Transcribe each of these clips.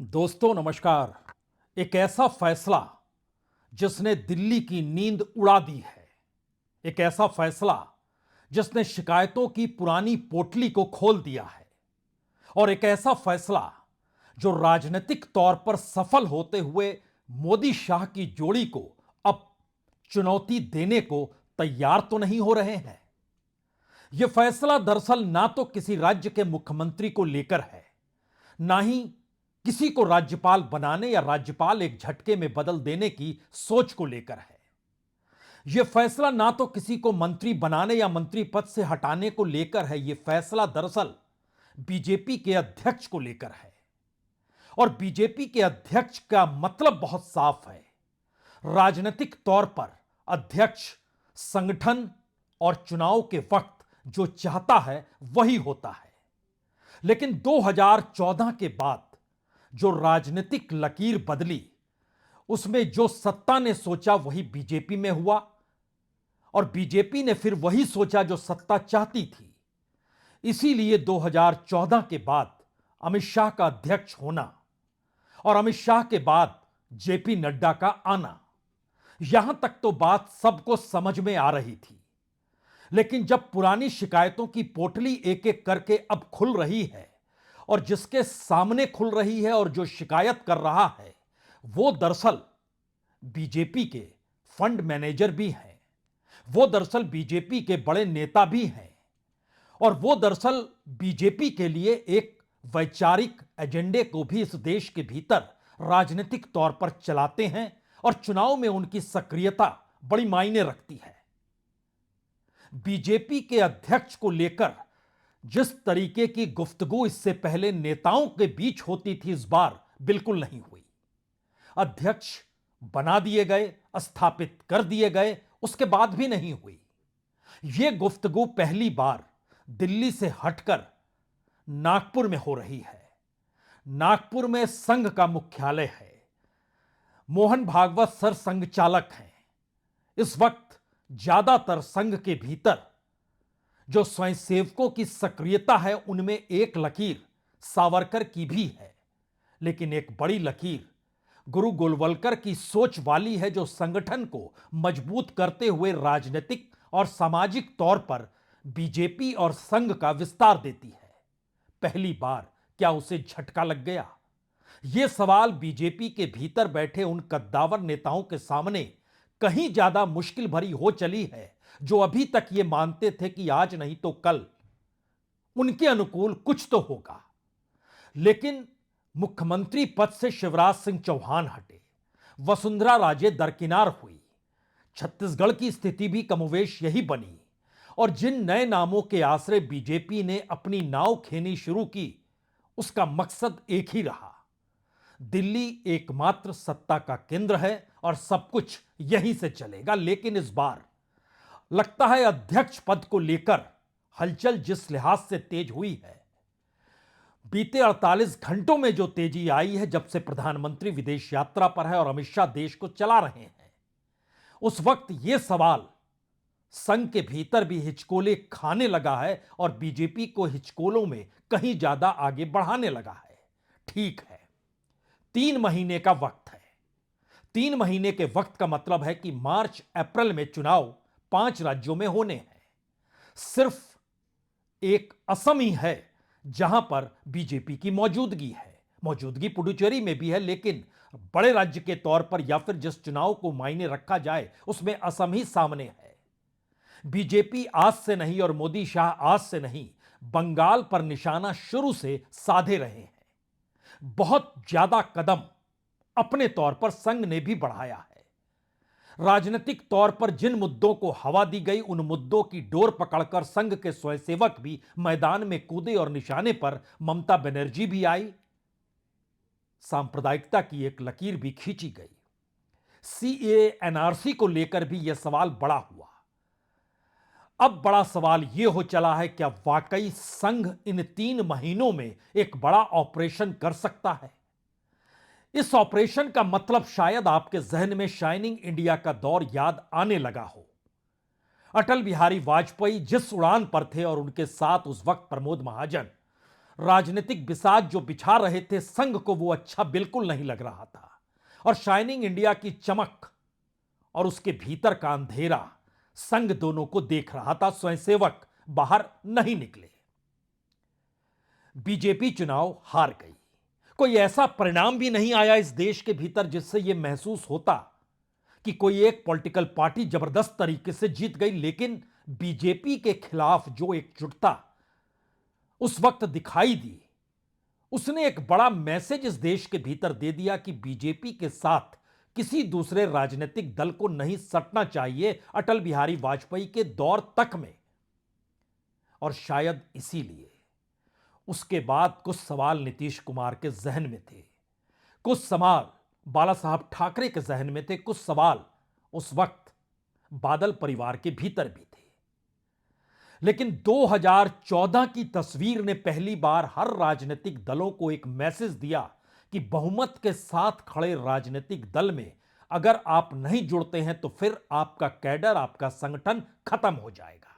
दोस्तों नमस्कार। एक ऐसा फैसला जिसने दिल्ली की नींद उड़ा दी है। एक ऐसा फैसला जिसने शिकायतों की पुरानी पोटली को खोल दिया है। और एक ऐसा फैसला जो राजनीतिक तौर पर सफल होते हुए मोदी शाह की जोड़ी को अब चुनौती देने को तैयार तो नहीं हो रहे हैं। यह फैसला दरअसल ना तो किसी राज्य के मुख्यमंत्री को लेकर है, ना ही किसी को राज्यपाल बनाने या राज्यपाल एक झटके में बदल देने की सोच को लेकर है। यह फैसला ना तो किसी को मंत्री बनाने या मंत्री पद से हटाने को लेकर है। यह फैसला दरअसल बीजेपी के अध्यक्ष को लेकर है। और बीजेपी के अध्यक्ष का मतलब बहुत साफ है। राजनीतिक तौर पर अध्यक्ष संगठन और चुनाव के वक्त जो चाहता है वही होता है। लेकिन 2014 के बाद जो राजनीतिक लकीर बदली, उसमें जो सत्ता ने सोचा वही बीजेपी में हुआ, और बीजेपी ने फिर वही सोचा जो सत्ता चाहती थी। इसीलिए 2014 के बाद अमित शाह का अध्यक्ष होना और अमित शाह के बाद जेपी नड्डा का आना, यहां तक तो बात सबको समझ में आ रही थी। लेकिन जब पुरानी शिकायतों की पोटली एक एक करके अब खुल रही है, और जिसके सामने खुल रही है और जो शिकायत कर रहा है वो दरअसल बीजेपी के फंड मैनेजर भी हैं, वो दरअसल बीजेपी के बड़े नेता भी हैं, और वो दरअसल बीजेपी के लिए एक वैचारिक एजेंडे को भी इस देश के भीतर राजनीतिक तौर पर चलाते हैं, और चुनाव में उनकी सक्रियता बड़ी मायने रखती है। बीजेपी के अध्यक्ष को लेकर जिस तरीके की गुफ्तगू इससे पहले नेताओं के बीच होती थी, इस बार बिल्कुल नहीं हुई। अध्यक्ष बना दिए गए, स्थापित कर दिए गए, उसके बाद भी नहीं हुई। यह गुफ्तगू पहली बार दिल्ली से हटकर नागपुर में हो रही है। नागपुर में संघ का मुख्यालय है। मोहन भागवत सर संघ चालक हैं। इस वक्त ज्यादातर संघ के भीतर जो स्वयंसेवकों की सक्रियता है उनमें एक लकीर सावरकर की भी है, लेकिन एक बड़ी लकीर गुरु गोलवलकर की सोच वाली है, जो संगठन को मजबूत करते हुए राजनीतिक और सामाजिक तौर पर बीजेपी और संघ का विस्तार देती है। पहली बार क्या उसे झटका लग गया? यह सवाल बीजेपी के भीतर बैठे उन कद्दावर नेताओं के सामने कहीं ज्यादा मुश्किल भरी हो चली है, जो अभी तक ये मानते थे कि आज नहीं तो कल उनके अनुकूल कुछ तो होगा। लेकिन मुख्यमंत्री पद से शिवराज सिंह चौहान हटे, वसुंधरा राजे दरकिनार हुई, छत्तीसगढ़ की स्थिति भी कमोवेश यही बनी, और जिन नए नामों के आश्रय बीजेपी ने अपनी नाव खेनी शुरू की, उसका मकसद एक ही रहा। दिल्ली एकमात्र सत्ता का केंद्र है और सब कुछ यहीं से चलेगा। लेकिन इस बार लगता है अध्यक्ष पद को लेकर हलचल जिस लिहाज से तेज हुई है, बीते 48 घंटों में जो तेजी आई है जब से प्रधानमंत्री विदेश यात्रा पर है और अमित शाह देश को चला रहे हैं, उस वक्त यह सवाल संघ के भीतर भी हिचकोले खाने लगा है और बीजेपी को हिचकोलों में कहीं ज्यादा आगे बढ़ाने लगा है। ठीक है, 3 महीने का वक्त है। 3 महीने के वक्त का मतलब है कि मार्च अप्रैल में चुनाव 5 राज्यों में होने हैं। सिर्फ एक असम ही है जहां पर बीजेपी की मौजूदगी है। मौजूदगी पुडुचेरी में भी है, लेकिन बड़े राज्य के तौर पर या फिर जिस चुनाव को मायने रखा जाए उसमें असम ही सामने है। बीजेपी आज से नहीं और मोदी शाह आज से नहीं, बंगाल पर निशाना शुरू से साधे रहे हैं। बहुत ज्यादा कदम अपने तौर पर संघ ने भी बढ़ाया है। राजनीतिक तौर पर जिन मुद्दों को हवा दी गई, उन मुद्दों की डोर पकड़कर संघ के स्वयंसेवक भी मैदान में कूदे और निशाने पर ममता बनर्जी भी आई। सांप्रदायिकता की एक लकीर भी खींची गई। सीएए एनआरसी को लेकर भी यह सवाल बड़ा हुआ। अब बड़ा सवाल यह हो चला है, क्या वाकई संघ इन 3 महीनों में एक बड़ा ऑपरेशन कर सकता है? इस ऑपरेशन का मतलब शायद आपके जहन में शाइनिंग इंडिया का दौर याद आने लगा हो। अटल बिहारी वाजपेयी जिस उड़ान पर थे और उनके साथ उस वक्त प्रमोद महाजन, राजनीतिक बिसात जो बिछा रहे थे संघ को, वो अच्छा बिल्कुल नहीं लग रहा था। और शाइनिंग इंडिया की चमक और उसके भीतर का अंधेरा संघ दोनों को देख रहा था। स्वयंसेवक बाहर नहीं निकले। बीजेपी चुनाव हार गई। कोई ऐसा परिणाम भी नहीं आया इस देश के भीतर जिससे यह महसूस होता कि कोई एक पॉलिटिकल पार्टी जबरदस्त तरीके से जीत गई। लेकिन बीजेपी के खिलाफ जो एकजुटता उस वक्त दिखाई दी, उसने एक बड़ा मैसेज इस देश के भीतर दे दिया कि बीजेपी के साथ किसी दूसरे राजनीतिक दल को नहीं सटना चाहिए अटल बिहारी वाजपेयी के दौर तक में। और शायद इसीलिए उसके बाद कुछ सवाल नीतीश कुमार के जहन में थे, कुछ सवाल बाला साहब ठाकरे के जहन में थे, कुछ सवाल उस वक्त बादल परिवार के भीतर भी थे। लेकिन 2014 की तस्वीर ने पहली बार हर राजनीतिक दलों को एक मैसेज दिया कि बहुमत के साथ खड़े राजनीतिक दल में अगर आप नहीं जुड़ते हैं तो फिर आपका कैडर, आपका संगठन खत्म हो जाएगा।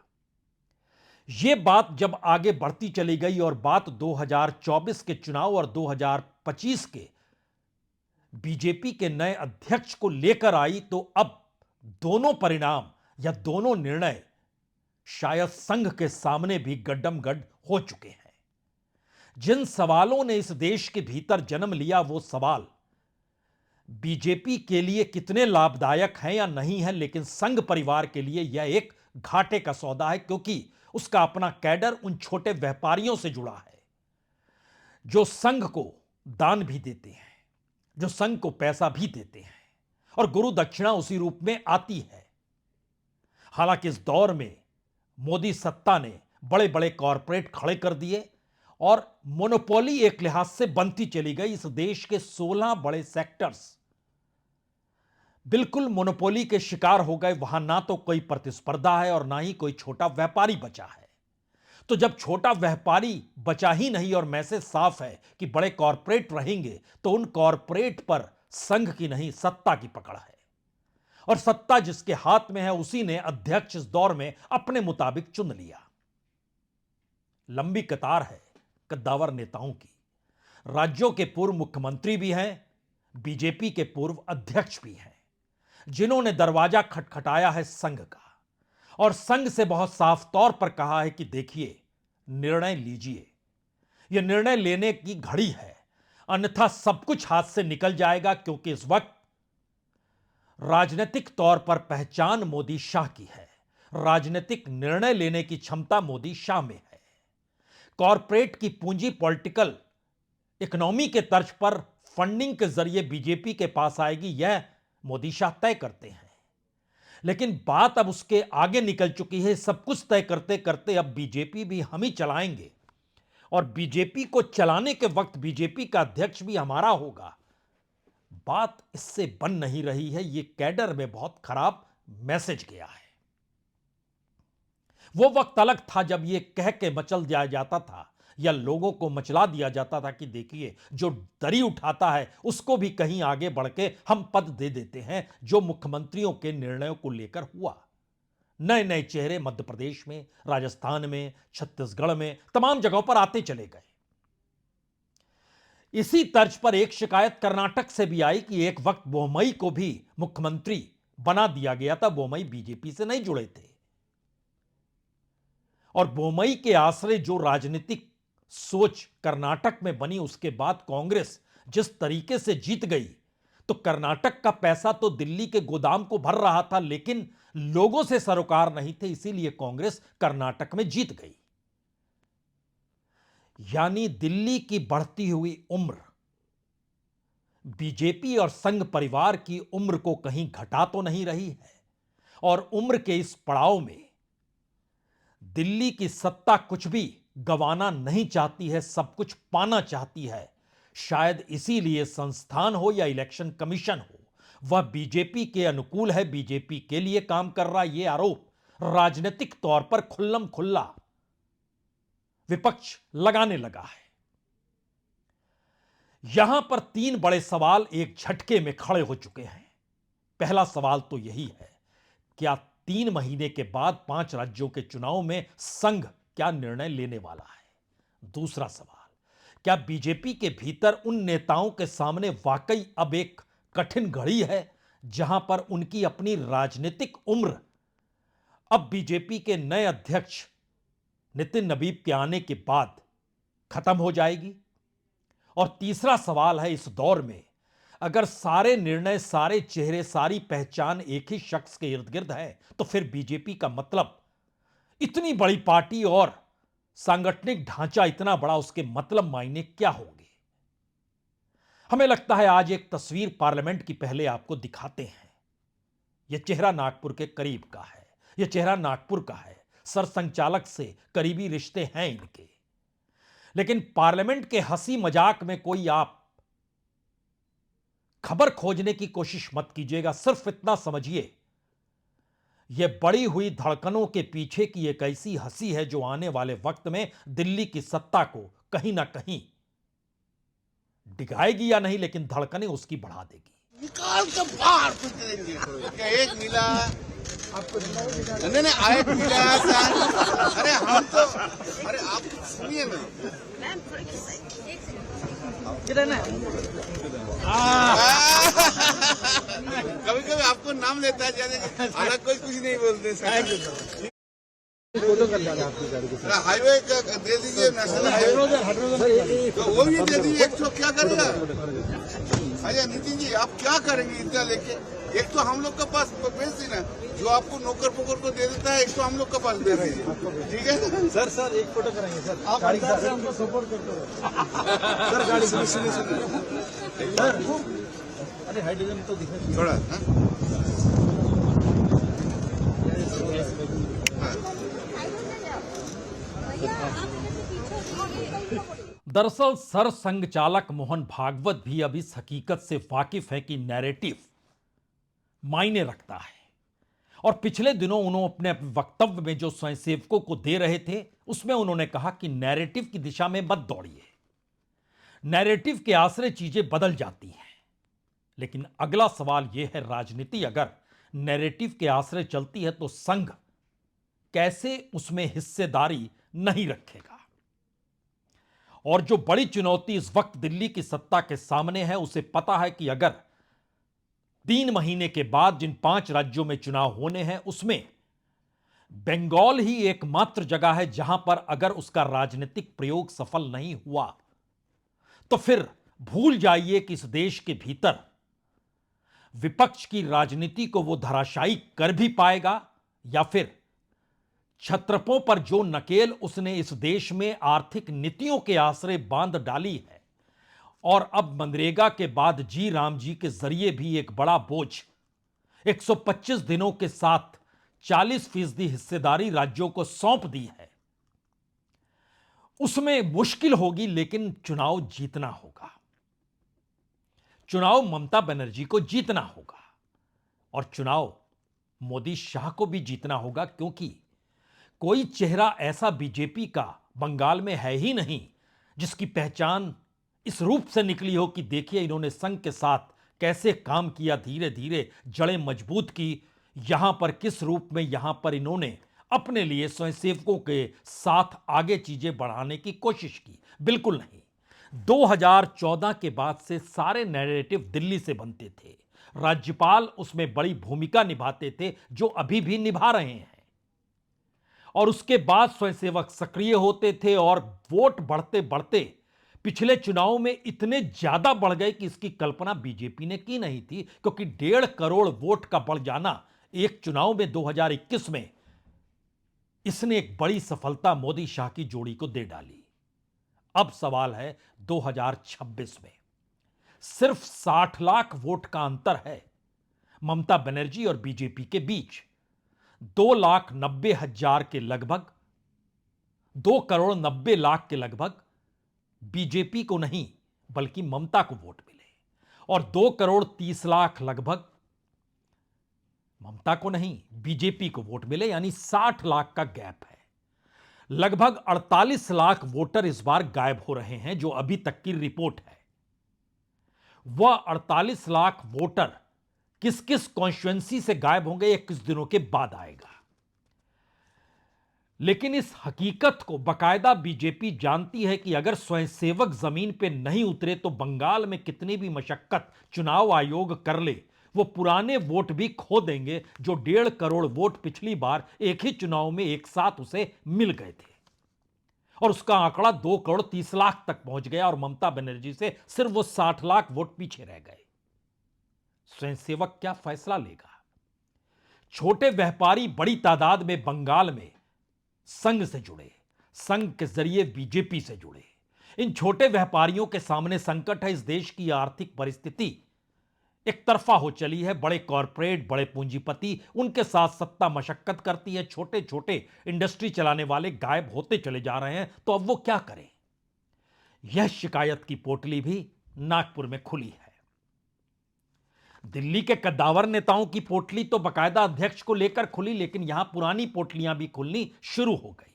यह बात जब आगे बढ़ती चली गई और बात 2024 के चुनाव और 2025 के बीजेपी के नए अध्यक्ष को लेकर आई, तो अब दोनों परिणाम या दोनों निर्णय शायद संघ के सामने भी गड्डमगड्ड हो चुके हैं। जिन सवालों ने इस देश के भीतर जन्म लिया, वो सवाल बीजेपी के लिए कितने लाभदायक हैं या नहीं है, लेकिन संघ परिवार के लिए यह एक घाटे का सौदा है, क्योंकि उसका अपना कैडर उन छोटे व्यापारियों से जुड़ा है जो संघ को दान भी देते हैं, जो संघ को पैसा भी देते हैं, और गुरु दक्षिणा उसी रूप में आती है। हालांकि इस दौर में मोदी सत्ता ने बड़े बड़े कॉरपोरेट खड़े कर दिए और मोनोपोली एक लिहाज से बनती चली गई। इस देश के 16 बड़े सेक्टर्स बिल्कुल मोनोपोली के शिकार हो गए। वहां ना तो कोई प्रतिस्पर्धा है और ना ही कोई छोटा व्यापारी बचा है। तो जब छोटा व्यापारी बचा ही नहीं और मैसेज साफ है कि बड़े कॉरपोरेट रहेंगे, तो उन कॉरपोरेट पर संघ की नहीं, सत्ता की पकड़ है। और सत्ता जिसके हाथ में है उसी ने अध्यक्ष इस दौर में अपने मुताबिक चुन लिया। लंबी कतार है कद्दावर नेताओं की। राज्यों के पूर्व मुख्यमंत्री भी हैं, बीजेपी के पूर्व अध्यक्ष भी हैं, जिन्होंने दरवाजा खटखटाया है संघ का और संघ से बहुत साफ तौर पर कहा है कि देखिए, निर्णय लीजिए, यह निर्णय लेने की घड़ी है, अन्यथा सब कुछ हाथ से निकल जाएगा। क्योंकि इस वक्त राजनीतिक तौर पर पहचान मोदी शाह की है, राजनीतिक निर्णय लेने की क्षमता मोदी शाह में है। कॉरपोरेट की पूंजी पॉलिटिकल इकोनॉमी के तर्ज पर फंडिंग के जरिए बीजेपी के पास आएगी, यह मोदी शाह तय करते हैं। लेकिन बात अब उसके आगे निकल चुकी है। सब कुछ तय करते करते अब बीजेपी भी हम ही चलाएंगे और बीजेपी को चलाने के वक्त बीजेपी का अध्यक्ष भी हमारा होगा। बात इससे बन नहीं रही है। यह कैडर में बहुत खराब मैसेज गया है। वो वक्त अलग था जब यह कह के मचल दिया जाता था या लोगों को मचला दिया जाता था कि देखिए, जो दरी उठाता है उसको भी कहीं आगे बढ़ के हम पद दे देते हैं, जो मुख्यमंत्रियों के निर्णयों को लेकर हुआ। नए नए चेहरे मध्य प्रदेश में, राजस्थान में, छत्तीसगढ़ में, तमाम जगहों पर आते चले गए। इसी तर्ज पर एक शिकायत कर्नाटक से भी आई कि एक वक्त बोम्मई को भी मुख्यमंत्री बना दिया गया था। बोम्मई बीजेपी से नहीं जुड़े थे और बोम्मई के आश्रय जो राजनीतिक सोच कर्नाटक में बनी, उसके बाद कांग्रेस जिस तरीके से जीत गई, तो कर्नाटक का पैसा तो दिल्ली के गोदाम को भर रहा था, लेकिन लोगों से सरोकार नहीं थे, इसीलिए कांग्रेस कर्नाटक में जीत गई। यानी दिल्ली की बढ़ती हुई उम्र बीजेपी और संघ परिवार की उम्र को कहीं घटा तो नहीं रही है। और उम्र के इस पड़ाव में दिल्ली की सत्ता कुछ भी गंवाना नहीं चाहती है, सब कुछ पाना चाहती है। शायद इसीलिए संस्थान हो या इलेक्शन कमीशन हो, वह बीजेपी के अनुकूल है, बीजेपी के लिए काम कर रहा। यह आरोप राजनीतिक तौर पर खुल्लम खुल्ला विपक्ष लगाने लगा है। यहां पर 3 बड़े सवाल एक झटके में खड़े हो चुके हैं। पहला सवाल तो यही है, क्या 3 महीने के बाद 5 राज्यों के चुनाव में संघ क्या निर्णय लेने वाला है? दूसरा सवाल, क्या बीजेपी के भीतर उन नेताओं के सामने वाकई अब एक कठिन घड़ी है जहां पर उनकी अपनी राजनीतिक उम्र अब बीजेपी के नए अध्यक्ष नितिन नबीब के आने के बाद खत्म हो जाएगी? और तीसरा सवाल है, इस दौर में अगर सारे निर्णय, सारे चेहरे, सारी पहचान एक ही शख्स के इर्द गिर्द है तो फिर बीजेपी का मतलब, इतनी बड़ी पार्टी और सांगठनिक ढांचा इतना बड़ा, उसके मतलब मायने क्या होंगे? हमें लगता है आज एक तस्वीर पार्लियामेंट की पहले आपको दिखाते हैं। यह चेहरा नागपुर के करीब का है, यह चेहरा नागपुर का है, सरसंघचालक से करीबी रिश्ते हैं इनके। लेकिन पार्लियामेंट के हंसी मजाक में कोई आप खबर खोजने की कोशिश मत कीजिएगा। सिर्फ इतना समझिए, यह बढ़ी हुई धड़कनों के पीछे की एक ऐसी हंसी है जो आने वाले वक्त में दिल्ली की सत्ता को कहीं ना कहीं डिगाएगी या नहीं, लेकिन धड़कनें उसकी बढ़ा देगी। निकाल कर बाहर फेंक देंगे। क्या एक मिला आपको? नहीं नहीं, आए मिला सर। अरे हम तो, अरे आप सुनिए ना। कभी कभी आपको नाम लेता है जाने, अलग कोई कुछ नहीं बोलते सर। फोटो कर लेना आपकी गाड़ी के साथ। हाईवे का दे दीजिए, नेशनल हाईवे तो वो भी दे दीजिए। एक तो क्या करेगा? अच्छा नितिन जी, आप क्या करेंगे इतना लेके? एक तो हम लोग के पास भेज दी ना, जो आपको नौकर पोकर को दे देता है, एक तो हम लोग के पास दे रहे हैं। ठीक है सर एक फोटो कराएंगे सर। आप गाड़ी से हमको सपोर्ट करते हो सर। गाड़ी सुनिए सर। अरे हाइड्रोजन तो दिखा थोड़ा। दरअसल सरसंघचालक मोहन भागवत भी अब इस हकीकत से वाकिफ है कि नैरेटिव मायने रखता है। और पिछले दिनों उन्होंने अपने वक्तव्य में जो स्वयंसेवकों को दे रहे थे, उसमें उन्होंने कहा कि नैरेटिव की दिशा में मत दौड़िए, नैरेटिव के आश्रय चीजें बदल जाती हैं। लेकिन अगला सवाल यह है, राजनीति अगर नैरेटिव के आश्रय चलती है तो संघ कैसे उसमें हिस्सेदारी नहीं रखेगा? और जो बड़ी चुनौती इस वक्त दिल्ली की सत्ता के सामने है, उसे पता है कि अगर 3 महीने के बाद जिन 5 राज्यों में चुनाव होने हैं, उसमें बंगाल ही एकमात्र जगह है जहां पर अगर उसका राजनीतिक प्रयोग सफल नहीं हुआ तो फिर भूल जाइए कि इस देश के भीतर विपक्ष की राजनीति को वो धराशायी कर भी पाएगा, या फिर छत्रपों पर जो नकेल उसने इस देश में आर्थिक नीतियों के आश्रय बांध डाली है, और अब मनरेगा के बाद जी राम जी के जरिए भी एक बड़ा बोझ 125 दिनों के साथ 40% हिस्सेदारी राज्यों को सौंप दी है, उसमें मुश्किल होगी। लेकिन चुनाव जीतना होगा, चुनाव ममता बनर्जी को जीतना होगा, और चुनाव मोदी शाह को भी जीतना होगा, क्योंकि कोई चेहरा ऐसा बीजेपी का बंगाल में है ही नहीं जिसकी पहचान इस रूप से निकली हो कि देखिए इन्होंने संघ के साथ कैसे काम किया, धीरे धीरे जड़ें मजबूत की, यहां पर किस रूप में यहां पर इन्होंने अपने लिए स्वयंसेवकों के साथ आगे चीजें बढ़ाने की कोशिश की। बिल्कुल नहीं। 2014 के बाद से सारे नैरेटिव दिल्ली से बनते थे, राज्यपाल उसमें बड़ी भूमिका निभाते थे, जो अभी भी निभा रहे हैं। और उसके बाद स्वयंसेवक सक्रिय होते थे, और वोट बढ़ते बढ़ते पिछले चुनाव में इतने ज्यादा बढ़ गए कि इसकी कल्पना बीजेपी ने की नहीं थी, क्योंकि 1.5 करोड़ वोट का बढ़ जाना एक चुनाव में 2021 में, इसने एक बड़ी सफलता मोदी शाह की जोड़ी को दे डाली। अब सवाल है 2026 में सिर्फ 60 लाख वोट का अंतर है ममता बनर्जी और बीजेपी के बीच। 2,90,000 के लगभग, 2,90,00,000 के लगभग बीजेपी को नहीं बल्कि ममता को वोट मिले, और 2,30,00,000 लगभग ममता को नहीं बीजेपी को वोट मिले, यानी 60 लाख का गैप है। लगभग 48 लाख वोटर इस बार गायब हो रहे हैं, जो अभी तक की रिपोर्ट है। वह 48 लाख वोटर किस किस कॉन्स्टिट्यूएंसी से गायब होंगे, ये कुछ दिनों के बाद आएगा। लेकिन इस हकीकत को बाकायदा बीजेपी जानती है कि अगर स्वयंसेवक जमीन पे नहीं उतरे तो बंगाल में कितनी भी मशक्कत चुनाव आयोग कर ले, वो पुराने वोट भी खो देंगे जो 1.5 करोड़ वोट पिछली बार एक ही चुनाव में एक साथ उसे मिल गए थे। और उसका आंकड़ा 2 करोड़ 30 लाख तक पहुंच गया और ममता बनर्जी से सिर्फ वो 60 लाख वोट पीछे रह गए। स्वयंसेवक क्या फैसला लेगा? छोटे व्यापारी बड़ी तादाद में बंगाल में संघ से जुड़े, संघ के जरिए बीजेपी से जुड़े। इन छोटे व्यापारियों के सामने संकट है। इस देश की आर्थिक परिस्थिति एक तरफा हो चली है। बड़े कॉरपोरेट, बड़े पूंजीपति उनके साथ सत्ता मशक्कत करती है। छोटे छोटे इंडस्ट्री चलाने वाले गायब होते चले जा रहे हैं, तो अब वो क्या करें? यह शिकायत की पोटली भी नागपुर में खुली है। दिल्ली के कद्दावर नेताओं की पोटली तो बाकायदा अध्यक्ष को लेकर खुली, लेकिन यहां पुरानी पोटलियां भी खुलनी शुरू हो गई।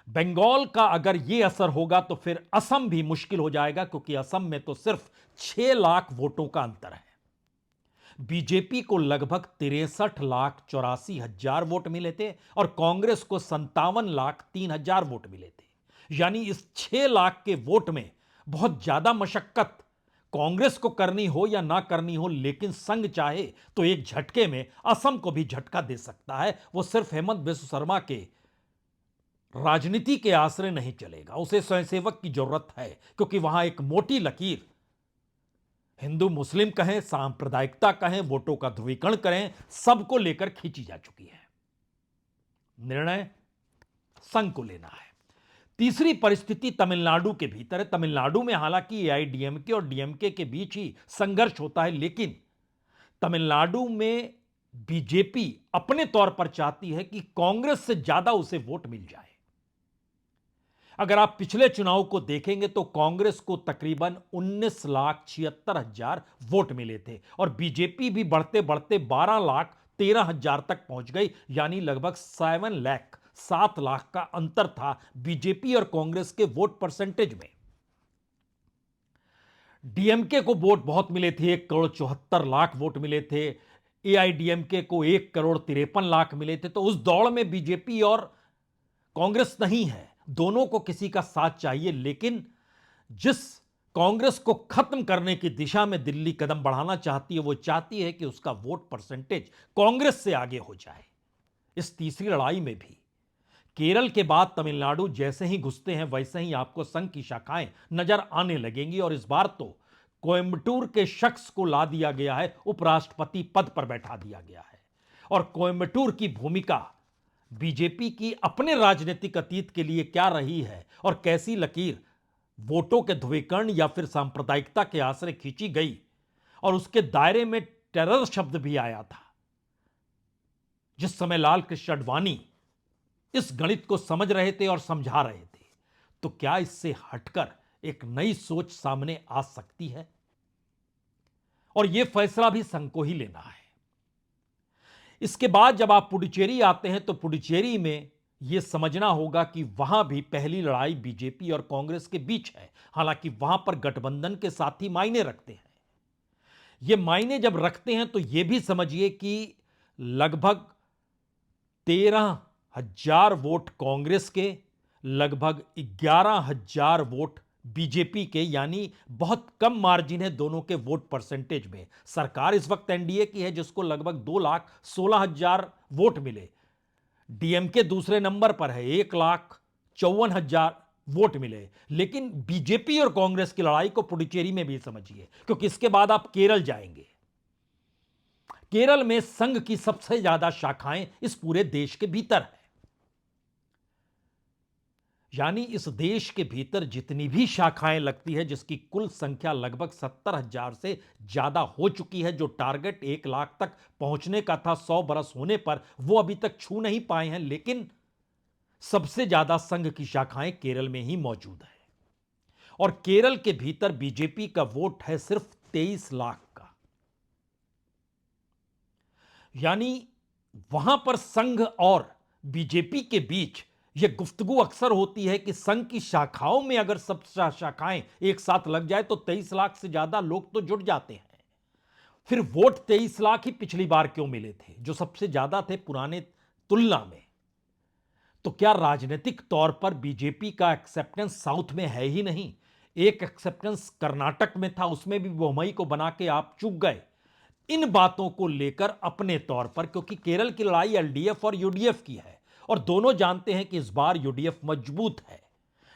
बंगाल का अगर यह असर होगा तो फिर असम भी मुश्किल हो जाएगा, क्योंकि असम में तो सिर्फ 6 लाख वोटों का अंतर है। बीजेपी को लगभग 63,84,000 वोट मिले थे और कांग्रेस को 57,03,000 वोट मिले थे। यानी इस 6 लाख के वोट में बहुत ज्यादा मशक्कत कांग्रेस को करनी हो या ना करनी हो, लेकिन संघ चाहे तो एक झटके में असम को भी झटका दे सकता है। वो सिर्फ हेमंत बिस्व शर्मा के राजनीति के आश्रय नहीं चलेगा, उसे स्वयंसेवक की जरूरत है, क्योंकि वहां एक मोटी लकीर, हिंदू मुस्लिम कहें, सांप्रदायिकता कहें, वोटों का ध्रुवीकरण करें, सबको लेकर खींची जा चुकी है। निर्णय संघ को लेना है। तीसरी परिस्थिति तमिलनाडु के भीतर है। तमिलनाडु में हालांकि एआईडीएमके और डीएमके के बीच ही संघर्ष होता है, लेकिन तमिलनाडु में बीजेपी अपने तौर पर चाहती है कि कांग्रेस से ज्यादा उसे वोट मिल जाए। अगर आप पिछले चुनाव को देखेंगे तो कांग्रेस को तकरीबन 19,76,000 वोट मिले थे और बीजेपी भी बढ़ते बढ़ते 12,13,000 तक पहुंच गई। यानी लगभग 7 लाख का अंतर था बीजेपी और कांग्रेस के वोट परसेंटेज में। डीएमके को वोट बहुत मिले थे, 1 करोड़ 74 लाख वोट मिले थे। एआईडीएमके को 1 करोड़ 53 लाख मिले थे। तो उस दौड़ में बीजेपी और कांग्रेस नहीं है, दोनों को किसी का साथ चाहिए। लेकिन जिस कांग्रेस को खत्म करने की दिशा में दिल्ली कदम बढ़ाना चाहती है, वो चाहती है कि उसका वोट परसेंटेज कांग्रेस से आगे हो जाए। इस तीसरी लड़ाई में भी केरल के बाद तमिलनाडु जैसे ही घुसते हैं, वैसे ही आपको संघ की शाखाएं नजर आने लगेंगी। और इस बार तो कोयम्बटूर के शख्स को ला दिया गया है, उपराष्ट्रपति पद पर बैठा दिया गया है। और कोयम्बटूर की भूमिका बीजेपी की अपने राजनीतिक अतीत के लिए क्या रही है और कैसी लकीर वोटों के ध्रुवीकरण या फिर सांप्रदायिकता के आश्रय खींची गई, और उसके दायरे में टेरर शब्द भी आया था। जिस समय लाल कृष्ण आडवाणी इस गणित को समझ रहे थे और समझा रहे थे, तो क्या इससे हटकर एक नई सोच सामने आ सकती है? और यह फैसला भी संघ को ही लेना है। इसके बाद जब आप पुडुचेरी आते हैं तो पुडुचेरी में यह समझना होगा कि वहां भी पहली लड़ाई बीजेपी और कांग्रेस के बीच है। हालांकि वहां पर गठबंधन के साथी मायने रखते हैं। ये मायने जब रखते हैं तो यह भी समझिए कि लगभग 13,000 वोट कांग्रेस के, लगभग 11,000 वोट बीजेपी के, यानी बहुत कम मार्जिन है दोनों के वोट परसेंटेज में। सरकार इस वक्त एनडीए की है, जिसको लगभग 2,16,000 वोट मिले। डीएमके दूसरे नंबर पर है, 1,54,000 वोट मिले। लेकिन बीजेपी और कांग्रेस की लड़ाई को पुडुचेरी में भी समझिए, क्योंकि इसके बाद आप केरल जाएंगे। केरल में संघ की सबसे ज्यादा शाखाएं इस पूरे देश के भीतर है। यानी इस देश के भीतर जितनी भी शाखाएं लगती है, जिसकी कुल संख्या लगभग 70,000 से ज्यादा हो चुकी है। जो टारगेट 1 लाख तक पहुंचने का था 100 बरस होने पर, वो अभी तक छू नहीं पाए हैं। लेकिन सबसे ज्यादा संघ की शाखाएं केरल में ही मौजूद है। और केरल के भीतर बीजेपी का वोट है सिर्फ 23 लाख का। यानी वहां पर संघ और बीजेपी के बीच यह गुफ्तगू अक्सर होती है कि संघ की शाखाओं में अगर सब शाखाएं एक साथ लग जाए तो 23 लाख से ज्यादा लोग तो जुड़ जाते हैं। फिर वोट 23 लाख ही पिछली बार क्यों मिले थे, जो सबसे ज्यादा थे पुराने तुलना में? तो क्या राजनीतिक तौर पर बीजेपी का एक्सेप्टेंस साउथ में है ही नहीं? एक एक्सेप्टेंस कर्नाटक में था, उसमें भी बोम्मई को बना के आप चूक गए। इन बातों को लेकर अपने तौर पर, क्योंकि केरल की लड़ाई एलडीएफ और यूडीएफ की है और दोनों जानते हैं कि इस बार यूडीएफ मजबूत है।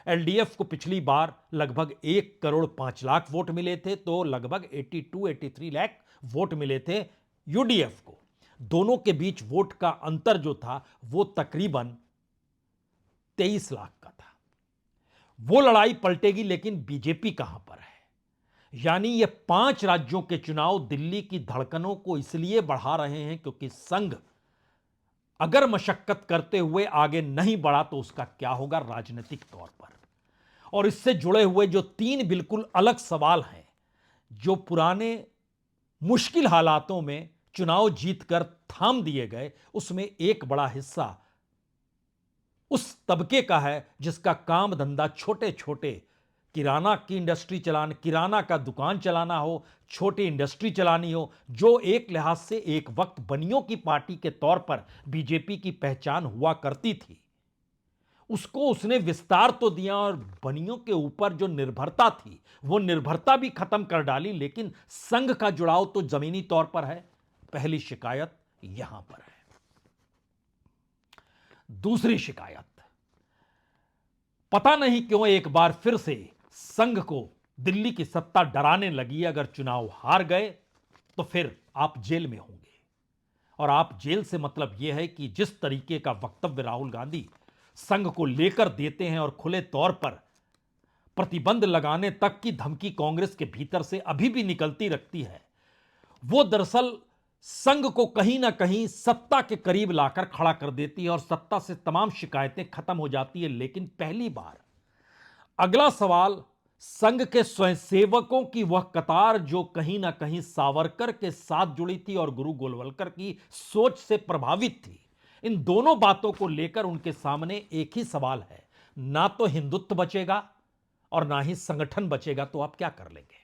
एलडीएफ को पिछली बार लगभग 1 करोड़ 5 लाख वोट मिले थे, तो लगभग 82-83 लाख वोट मिले थे यूडीएफ को। दोनों के बीच वोट का अंतर जो था वो तकरीबन 23 लाख का था। वो लड़ाई पलटेगी, लेकिन बीजेपी कहां पर है? यानी ये 5 राज्यों के चुनाव दिल्ली की धड़कनों को इसलिए बढ़ा रहे हैं क्योंकि संघ अगर मशक्कत करते हुए आगे नहीं बढ़ा तो उसका क्या होगा राजनीतिक तौर पर। और इससे जुड़े हुए जो 3 बिल्कुल अलग सवाल हैं, जो पुराने मुश्किल हालातों में चुनाव जीतकर थाम दिए गए, उसमें एक बड़ा हिस्सा उस तबके का है जिसका काम धंधा छोटे छोटे किराना की इंडस्ट्री चलाना, किराना का दुकान चलाना हो, छोटी इंडस्ट्री चलानी हो, जो एक लिहाज से एक वक्त बनियों की पार्टी के तौर पर बीजेपी की पहचान हुआ करती थी। उसको उसने विस्तार तो दिया और बनियों के ऊपर जो निर्भरता थी वो निर्भरता भी खत्म कर डाली, लेकिन संघ का जुड़ाव तो जमीनी तौर पर है। पहली शिकायत यहां पर है। दूसरी शिकायत, पता नहीं क्यों एक बार फिर से संघ को दिल्ली की सत्ता डराने लगी। अगर चुनाव हार गए तो फिर आप जेल में होंगे। और आप जेल से मतलब यह है कि जिस तरीके का वक्तव्य राहुल गांधी संघ को लेकर देते हैं और खुले तौर पर प्रतिबंध लगाने तक की धमकी कांग्रेस के भीतर से अभी भी निकलती रखती है, वो दरअसल संघ को कहीं ना कहीं सत्ता के करीब लाकर खड़ा कर देती है और सत्ता से तमाम शिकायतें खत्म हो जाती है। लेकिन पहली बार अगला सवाल, संघ के स्वयंसेवकों की वह कतार जो कहीं ना कहीं सावरकर के साथ जुड़ी थी और गुरु गोलवलकर की सोच से प्रभावित थी, इन दोनों बातों को लेकर उनके सामने एक ही सवाल है, ना तो हिंदुत्व बचेगा और ना ही संगठन बचेगा। तो आप क्या कर लेंगे?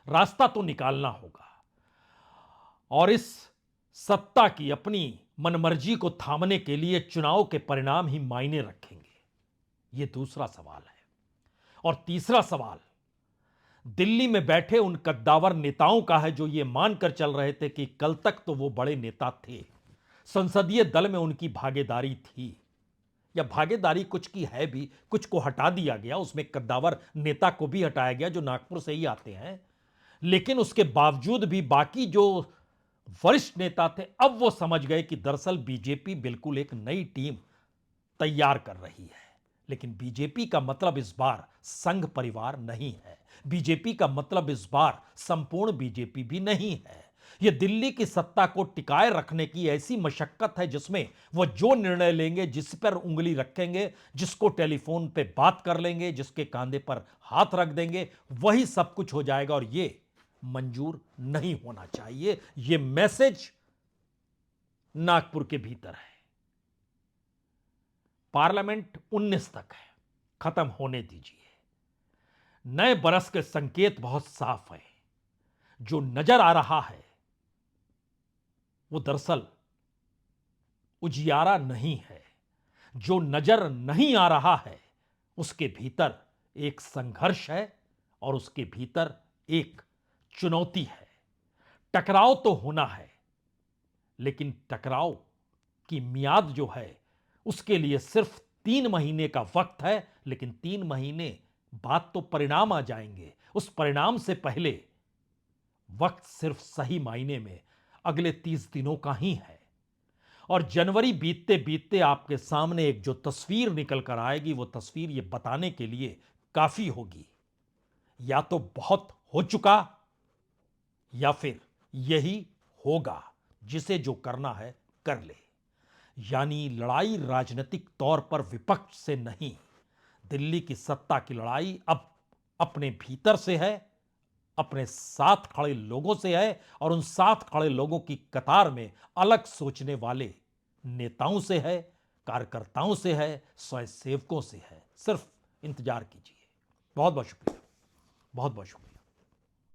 रास्ता तो निकालना होगा और इस सत्ता की अपनी मनमर्जी को थामने के लिए चुनाव के परिणाम ही मायने रखेंगे। यह दूसरा सवाल है। और तीसरा सवाल दिल्ली में बैठे उन कद्दावर नेताओं का है जो यह मानकर चल रहे थे कि कल तक तो वो बड़े नेता थे, संसदीय दल में उनकी भागीदारी थी, या भागीदारी कुछ की है भी, कुछ को हटा दिया गया, उसमें कद्दावर नेता को भी हटाया गया जो नागपुर से ही आते हैं, लेकिन उसके बावजूद भी बाकी जो वरिष्ठ नेता थे अब वो समझ गए कि दरअसल बीजेपी बिल्कुल एक नई टीम तैयार कर रही है। लेकिन बीजेपी का मतलब इस बार संघ परिवार नहीं है, बीजेपी का मतलब इस बार संपूर्ण बीजेपी भी नहीं है। यह दिल्ली की सत्ता को टिकाए रखने की ऐसी मशक्कत है जिसमें वह जो निर्णय लेंगे, जिस पर उंगली रखेंगे, जिसको टेलीफोन पे बात कर लेंगे, जिसके कांधे पर हाथ रख देंगे, वही सब कुछ हो जाएगा। और यह मंजूर नहीं होना चाहिए। यह मैसेज नागपुर के भीतर है। पार्लियामेंट 19 तक है, खत्म होने दीजिए। नए बरस के संकेत बहुत साफ हैं। जो नजर आ रहा है वो दरअसल उजियारा नहीं है। जो नजर नहीं आ रहा है उसके भीतर एक संघर्ष है और उसके भीतर एक चुनौती है। टकराव तो होना है, लेकिन टकराव की मियाद जो है उसके लिए सिर्फ 3 महीने का वक्त है। लेकिन 3 महीने बाद तो परिणाम आ जाएंगे। उस परिणाम से पहले वक्त सिर्फ सही मायने में अगले 30 दिनों का ही है। और जनवरी बीतते बीतते आपके सामने एक जो तस्वीर निकल कर आएगी, वो तस्वीर ये बताने के लिए काफी होगी, या तो बहुत हो चुका या फिर यही होगा, जिसे जो करना है कर ले। यानी लड़ाई राजनीतिक तौर पर विपक्ष से नहीं, दिल्ली की सत्ता की लड़ाई अब अपने भीतर से है, अपने साथ खड़े लोगों से है, और उन साथ खड़े लोगों की कतार में अलग सोचने वाले नेताओं से है, कार्यकर्ताओं से है, स्वयंसेवकों से है। सिर्फ इंतजार कीजिए। बहुत बहुत शुक्रिया, बहुत बहुत शुक्रिया।